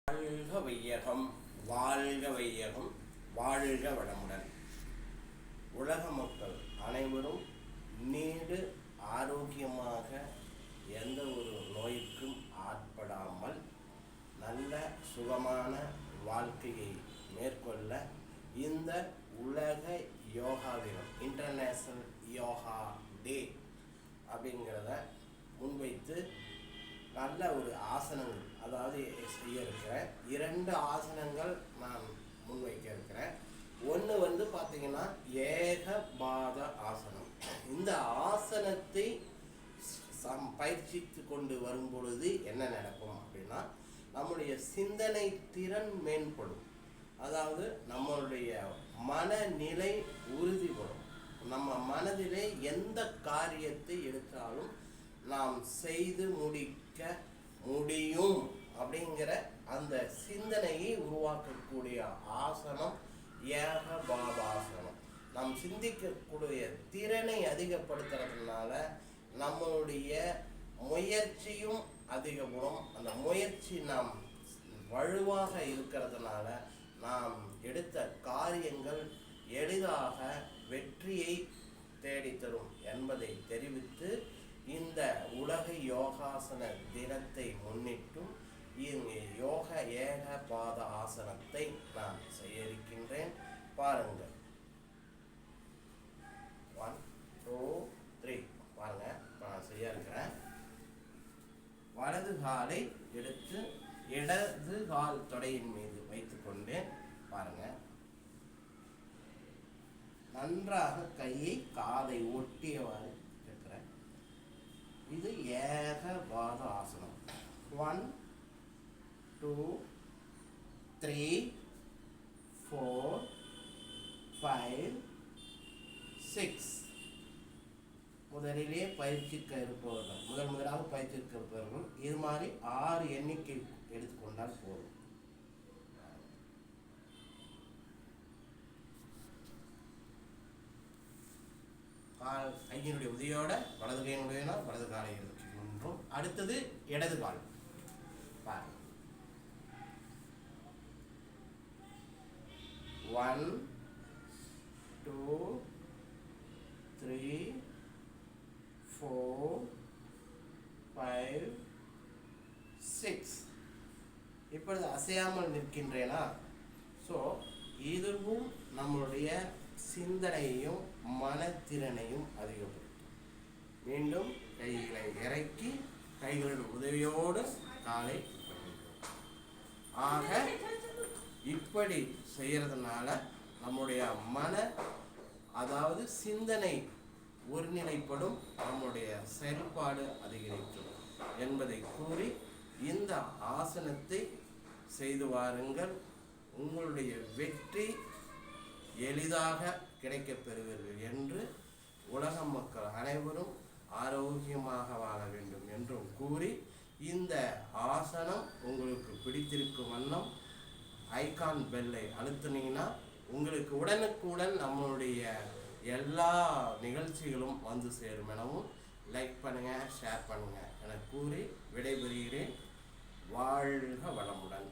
வாழ்க வையகம், வாழ்க வையகம், வாழ்க வளமுடன். உலக மக்கள் அனைவரும் நீடு ஆரோக்கியமாக எந்த ஒரு நோய்க்கும் ஆட்படாமல் நல்ல சுகமான வாழ்க்கையை மேற்கொள்ள இந்த உலக யோகா தினம், இன்டர்நேஷ்னல் யோகா டே அப்படிங்கிறத முன்வைத்து நல்ல ஒரு ஆசனங்கள், அதாவது செய்ய இருக்கிறேன். 2 ஆசனங்கள் நான் முன்வைக்க இருக்கிறேன். ஒன்று பார்த்தீங்கன்னா ஏகபாத ஆசனம். இந்த ஆசனத்தை பயிற்சித்து கொண்டு வரும் பொழுது என்ன நடக்கும் அப்படின்னா, நம்முடைய சிந்தனை திறன் மேம்படும். அதாவது நம்மளுடைய மனநிலை உறுதிப்படும். நம்ம மனதிலே எந்த காரியத்தை எடுத்தாலும் நாம் செய்து முடிக்க முடியும் அப்படிங்கிற அந்த சிந்தனையை உருவாக்கக்கூடிய ஆசனம் ஏகபாதாசனம். நாம் சிந்திக்கக்கூடிய திறனை அதிகப்படுத்துறதுனால நம்மளுடைய முயற்சியும் அதிகப்படும். அந்த முயற்சி நாம் வலுவாக இருக்கிறதுனால நாம் எடுத்த காரியங்கள் எளிதாக வெற்றியை தேடித்தரும் என்பதை தெரிவித்து, இந்த உலக யோகாசன தினத்தை முன்னிட்டும் யோக ஏகபாத ஆசனத்தை நான் செய்ய இருக்கின்றேன். பாருங்கள். 1 2 3 பாருங்க. நான் செய்ய இருக்கிறேன். வலது காலை எடுத்து இடது கால் தொடையின் மீது வைத்துக்கொண்டு பாருங்க. நன்றாக கையை காதை ஒட்டியவாறு இருக்கிறேன். இது ஏகபாத ஆசனம். 1 2 3 4 5 6. முதலிலே பயிற்சிக்க இருப்பவர்கள், முதலாக பயிற்சிக்க இருப்பவர்கள் இது மாதிரி 6 எண்ணிக்கை எடுத்துக்கொண்டால் போதும். கையினுடைய உதவியோட வலது கையினுடைய வலது காலை இருக்கின்றோம். அடுத்தது இடது கால். 1 2 3 4 5 6. இப்பொழுது அசையாமல் நிற்கின்றேனா? ஸோ இதுவும் நம்மளுடைய சிந்தனையையும் மனத்திறனையும் அதிகப்படுத்தும். மீண்டும் கைகளை இறக்கி கைகளின் உதவியோடு காலை ஆக இப்படி செய்யறதுனால நம்முடைய அதாவது சிந்தனை ஒருநிலைப்படும், நம்முடைய செயல்பாடு அதிகரிக்கும் என்பதை கூறி இந்த ஆசனத்தை செய்து வாருங்கள். உங்களுடைய வெற்றி எளிதாக கிடைக்கப் பெறுவீர்கள் என்று உலக மக்கள் அனைவரும் ஆரோக்கியமாக வாழ வேண்டும் என்றும் கூறி, இந்த ஆசனம் உங்களுக்கு பிடித்திருக்கும் வண்ணம் ஐகான் பெல்லை அழுத்தினீங்கன்னா உங்களுக்கு உடனுக்குடன் நம்மளுடைய எல்லா நிகழ்ச்சிகளும் வந்து சேரும் எனவும் லைக் பண்ணுங்க, ஷேர் பண்ணுங்க என கூறி விடைபெறுகிறேன். வாழ்க வளமுடன்.